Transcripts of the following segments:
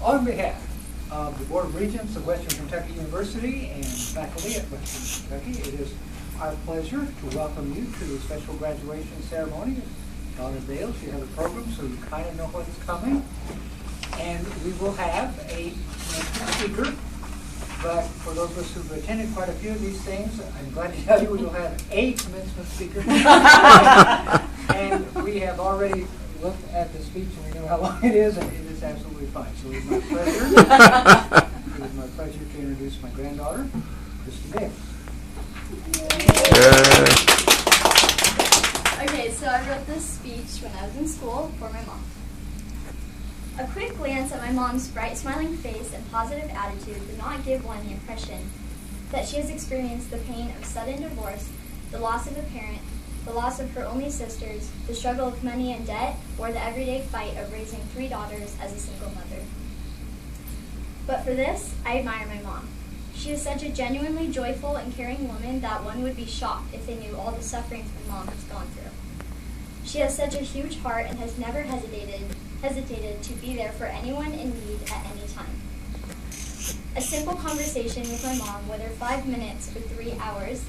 On behalf of the Board of Regents of Western Kentucky University and faculty at Western Kentucky, it is our pleasure to welcome you to the special graduation ceremony. Donna Dale, you have the program, so you kind of know what's coming. And we will have a speaker, but for those of us who've attended quite a few of these things, I'm glad to tell you we will have a commencement speaker. And we have already looked at the speech and we know how long it is, and it is absolutely fine. So it is my pleasure. It is my pleasure to introduce my granddaughter, Christy Dale. Okay, so I wrote this speech when I was in school for my mom. A quick glance at my mom's bright, smiling face and positive attitude would not give one the impression that she has experienced the pain of sudden divorce, the loss of a parent, the loss of her only sisters, the struggle of money and debt, or the everyday fight of raising 3 daughters as a single mother. But for this, I admire my mom. She is such a genuinely joyful and caring woman that one would be shocked if they knew all the sufferings my mom has gone through. She has such a huge heart and has never hesitated to be there for anyone in need at any time. A simple conversation with my mom, whether 5 minutes or 3 hours,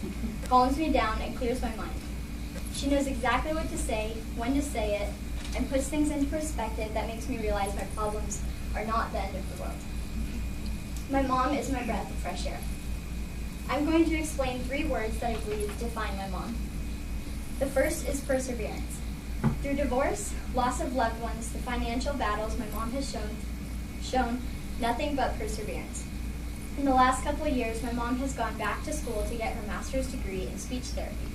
calms me down and clears my mind. She knows exactly what to say, when to say it, and puts things into perspective that makes me realize my problems are not the end of the world. My mom is my breath of fresh air. I'm going to explain 3 words that I believe define my mom. The first is perseverance. Through divorce, loss of loved ones, the financial battles my mom has shown nothing but perseverance. In the last couple of years, my mom has gone back to school to get her master's degree in speech therapy.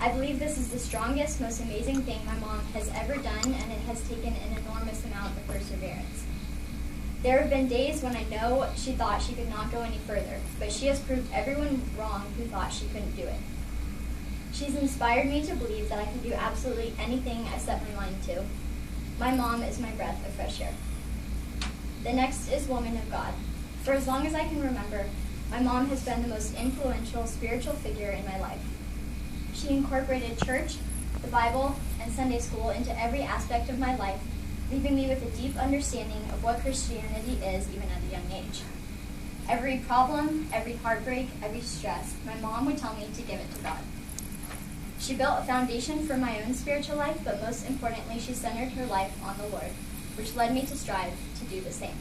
I believe this is the strongest, most amazing thing my mom has ever done, and it has taken an enormous amount of perseverance. There have been days when I know she thought she could not go any further, but she has proved everyone wrong who thought she couldn't do it. She's inspired me to believe that I can do absolutely anything I set my mind to. My mom is my breath of fresh air. The next is woman of God. For as long as I can remember, my mom has been the most influential spiritual figure in my life. She incorporated church, the Bible, and Sunday school into every aspect of my life, leaving me with a deep understanding of what Christianity is even at a young age. Every problem, every heartbreak, every stress, my mom would tell me to give it to God. She built a foundation for my own spiritual life, but most importantly, she centered her life on the Lord, which led me to strive to do the same.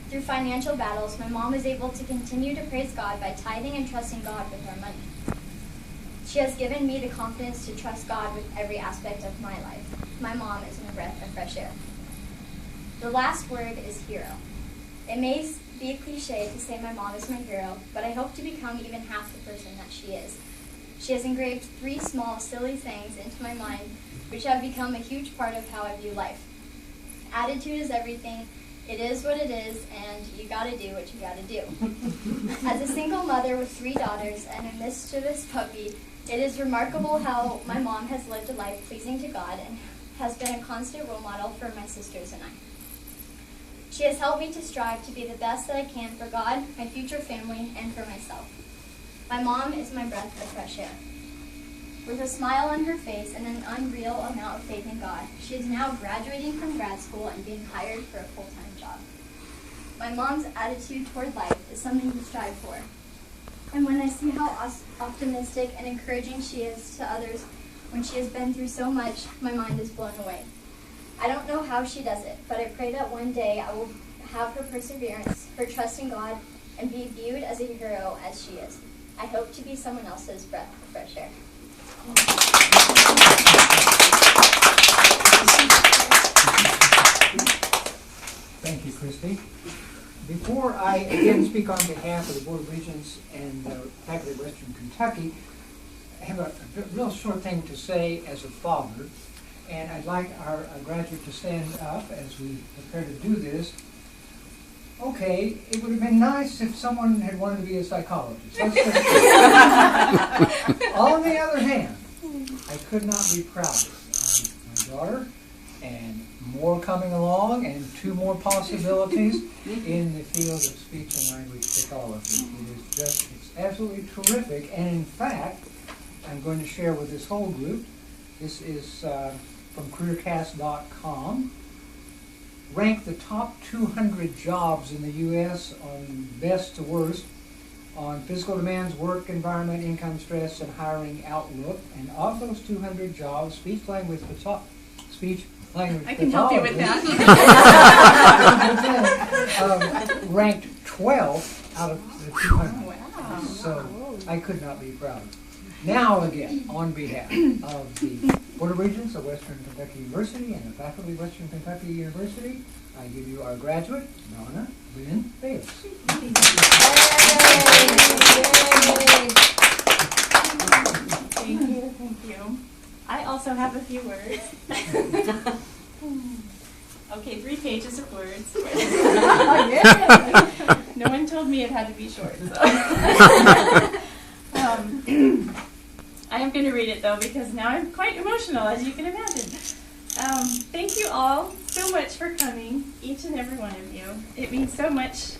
Through financial battles, my mom was able to continue to praise God by tithing and trusting God with our money. She has given me the confidence to trust God with every aspect of my life. My mom is my breath of fresh air. The last word is hero. It may be a cliche to say my mom is my hero, but I hope to become even half the person that she is. She has engraved 3 small, silly things into my mind, which have become a huge part of how I view life. Attitude is everything. It is what it is, and you gotta do what you gotta do. As a single mother with 3 daughters and a mischievous puppy, it is remarkable how my mom has lived a life pleasing to God and has been a constant role model for my sisters and I. She has helped me to strive to be the best that I can for God, my future family, and for myself. My mom is my breath of fresh air. With a smile on her face and an unreal amount of faith in God, she is now graduating from grad school and being hired for a full-time job. My mom's attitude toward life is something to strive for. And when I see how optimistic and encouraging she is to others when she has been through so much, my mind is blown away. I don't know how she does it, but I pray that one day I will have her perseverance, her trust in God, and be viewed as a hero as she is. I hope to be someone else's breath of fresh air. Thank you, Christy. Before I again speak on behalf of the Board of Regents and faculty of Western Kentucky, I have a real short thing to say as a father, and I'd like our graduate to stand up as we prepare to do this. Okay, it would have been nice if someone had wanted to be a psychologist. On the other hand, I could not be prouder of my daughter, and more coming along, and 2 more possibilities in the field of speech and language pathology. It's absolutely terrific, and in fact, I'm going to share with this whole group. This is from careercast.com ranked the top 200 jobs in the U.S. on best to worst on physical demands, work environment, income stress, and hiring outlook. And of those 200 jobs, speech language I can help you with that. Ranked 12 out of the 200. Wow. So I could not be prouder. Now again, on behalf of the Board of Regents of Western Kentucky University and the faculty of Western Kentucky University, I give you our graduate, Donna Bailey. Thank you. I also have a few words. Okay, 3 pages of words. No one told me it had to be short. So. I am going to read it though because now I'm quite emotional, as you can imagine. Thank you all so much for coming, each and every one of you. It means so much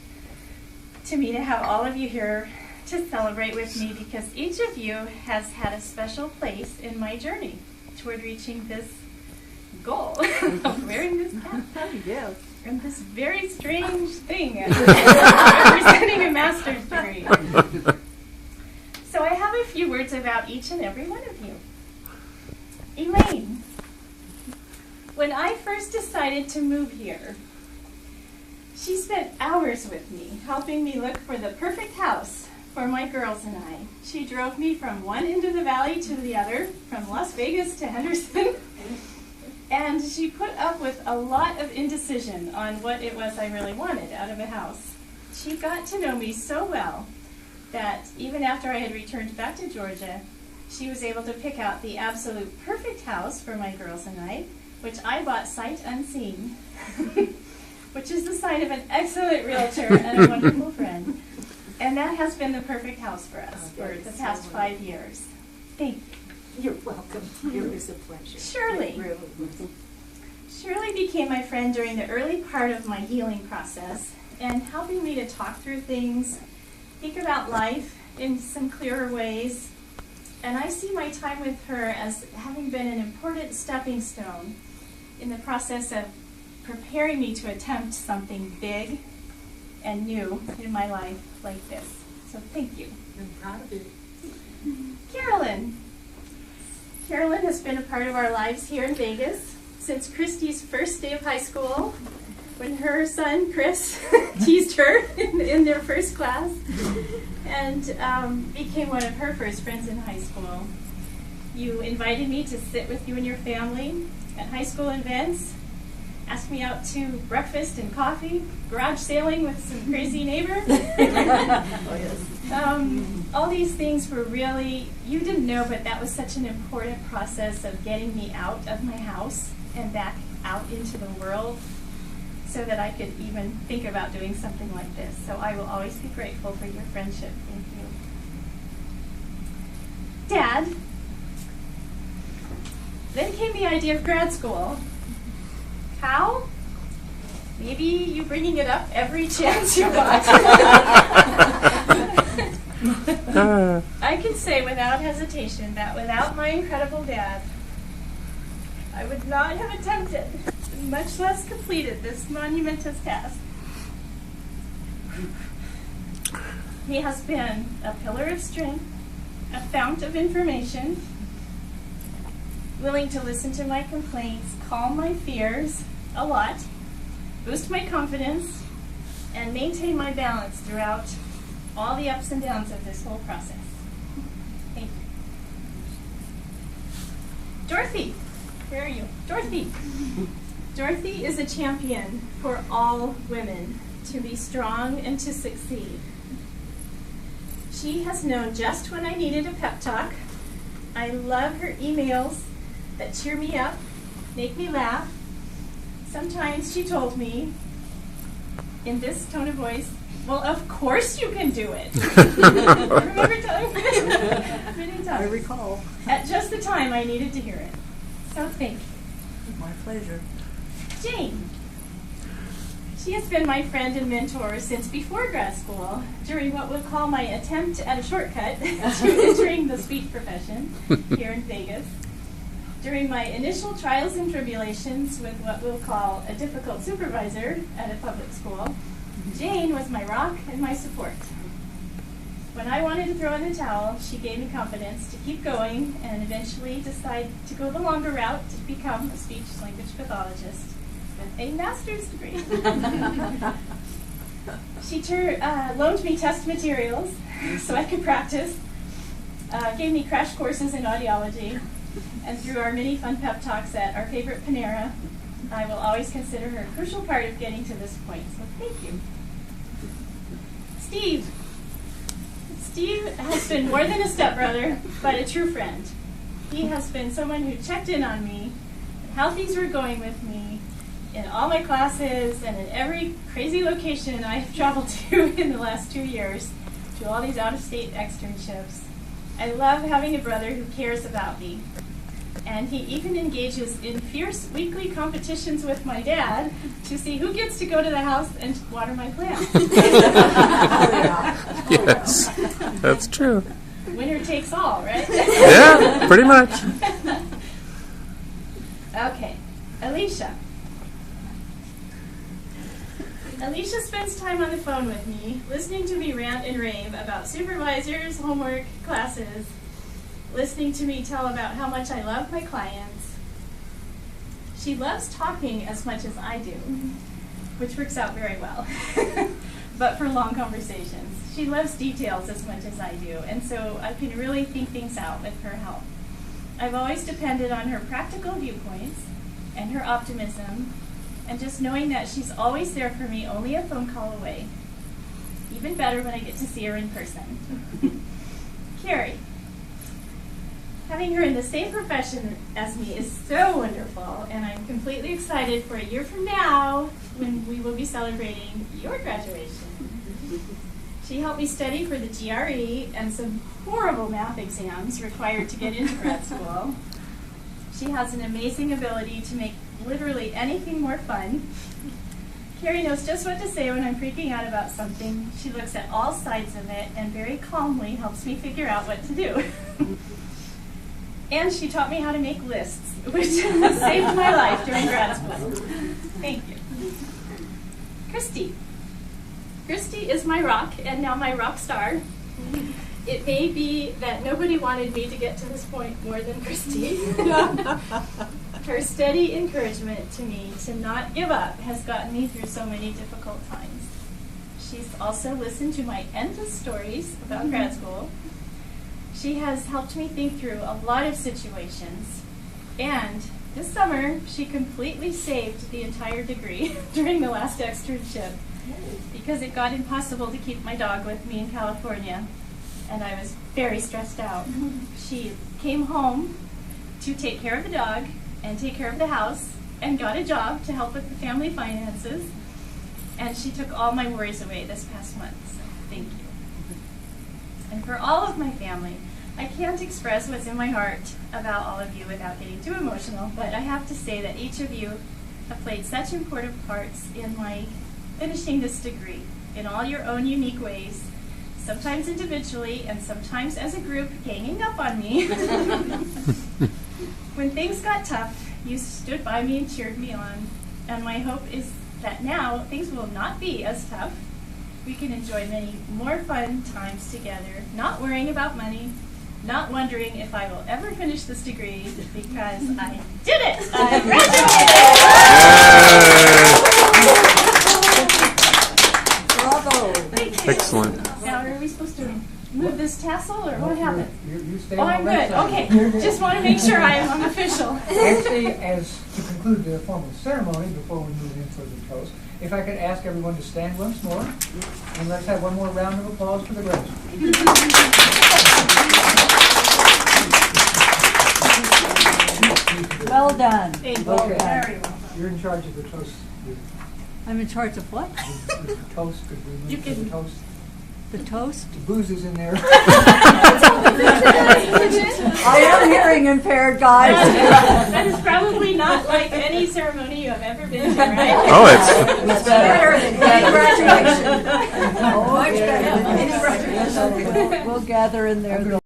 to me to have all of you here to celebrate with me because each of you has had a special place in my journey toward reaching this goal of wearing this cap. Yes. And this very strange thing representing a master's degree. So I have a few words about each and every one of you. Elaine, when I first decided to move here, she spent hours with me, helping me look for the perfect house for my girls and I. She drove me from one end of the valley to the other, from Las Vegas to Henderson, and she put up with a lot of indecision on what it was I really wanted out of a house. She got to know me so well that even after I had returned back to Georgia, she was able to pick out the absolute perfect house for my girls and I, which I bought sight unseen, which is the sign of an excellent realtor and a wonderful friend. And that has been the perfect house for us for the past 5 years. Thank you. You're welcome. It was a pleasure. Shirley. It really was. Shirley became my friend during the early part of my healing process and helping me to talk through things, think about life in some clearer ways. And I see my time with her as having been an important stepping stone in the process of preparing me to attempt something big and new in my life like this. So thank you. I'm proud of it. Carolyn. Carolyn has been a part of our lives here in Vegas since Christy's first day of high school, when her son, Chris, teased her in their first class, and became one of her first friends in high school. You invited me to sit with you and your family at high school events, asked me out to breakfast and coffee, garage sailing with some crazy neighbor. All these things were really, you didn't know, but that was such an important process of getting me out of my house and back out into the world so that I could even think about doing something like this. So I will always be grateful for your friendship. Thank you. Dad, then came the idea of grad school. How? Maybe you bringing it up every chance you got. I can say without hesitation that without my incredible dad, I would not have attempted, much less completed, this monumentous task. He has been a pillar of strength, a fount of information, willing to listen to my complaints, calm my fears a lot, boost my confidence, and maintain my balance throughout all the ups and downs of this whole process. Thank you. Dorothy, where are you? Dorothy. Dorothy is a champion for all women to be strong and to succeed. She has known just when I needed a pep talk. I love her emails that cheer me up, make me laugh. Sometimes she told me, in this tone of voice, well, of course you can do it. Remember telling me? Many times. I recall. At just the time I needed to hear it. So thank you. My pleasure. Jane. She has been my friend and mentor since before grad school, during what we'll call my attempt at a shortcut to entering the speech profession here in Vegas. During my initial trials and tribulations with what we'll call a difficult supervisor at a public school, Jane was my rock and my support. When I wanted to throw in the towel, she gave me confidence to keep going and eventually decide to go the longer route to become a speech-language pathologist with a master's degree. She loaned me test materials so I could practice, gave me crash courses in audiology, and through our many fun pep talks at our favorite Panera, I will always consider her a crucial part of getting to this point, so thank you. Steve. Steve has been more than a stepbrother, but a true friend. He has been someone who checked in on me, and how things were going with me, in all my classes and in every crazy location I have traveled to in the last 2 years, to all these out-of-state externships. I love having a brother who cares about me. And he even engages in fierce weekly competitions with my dad to see who gets to go to the house and water my plants. Yes, that's true. Winner takes all, right? Yeah, pretty much. Okay, Alicia. Alicia spends time on the phone with me, listening to me rant and rave about supervisors, homework, classes, listening to me tell about how much I love my clients. She loves talking as much as I do, which works out very well, but for long conversations. She loves details as much as I do, and so I can really think things out with her help. I've always depended on her practical viewpoints and her optimism, and just knowing that she's always there for me, only a phone call away. Even better when I get to see her in person. Carrie. Having her in the same profession as me is so wonderful, and I'm completely excited for a year from now when we will be celebrating your graduation. She helped me study for the GRE and some horrible math exams required to get into grad school. She has an amazing ability to make literally anything more fun. Carrie knows just what to say when I'm freaking out about something. She looks at all sides of it and very calmly helps me figure out what to do. And she taught me how to make lists, which saved my life during grad school. Thank you. Christy. Christy is my rock, and now my rock star. It may be that nobody wanted me to get to this point more than Christy. Her steady encouragement to me to not give up has gotten me through so many difficult times. She's also listened to my endless stories about grad school. She has helped me think through a lot of situations, and this summer she completely saved the entire degree during the last externship because it got impossible to keep my dog with me in California, and I was very stressed out. She came home to take care of the dog and take care of the house and got a job to help with the family finances, and she took all my worries away this past month, so thank you. And for all of my family, I can't express what's in my heart about all of you without getting too emotional, but I have to say that each of you have played such important parts in my finishing this degree in all your own unique ways, sometimes individually and sometimes as a group ganging up on me. When things got tough, you stood by me and cheered me on, and my hope is that now things will not be as tough. We can enjoy many more fun times together, not worrying about money, not wondering if I will ever finish this degree, because I did it! I graduated! Bravo. Thank you. Excellent. Now, are we supposed to move this tassel, or what happened? You stay Oh, on I'm the left good. side. Okay. Just want to make sure I am official. Actually, as to conclude the formal ceremony, before we move in for the toast, if I could ask everyone to stand once more, and let's have one more round of applause for the graduates. Well done. Thank you. Okay. Very well. You're in charge of the toast. I'm in charge of what? The toast, could we move You to can- the toast? The toast? The booze is in there. I am hearing impaired, guys. That is probably not like any ceremony you have ever been to, right? Oh, it's It's better than any graduation. Oh, much better than any graduation. We'll gather in there.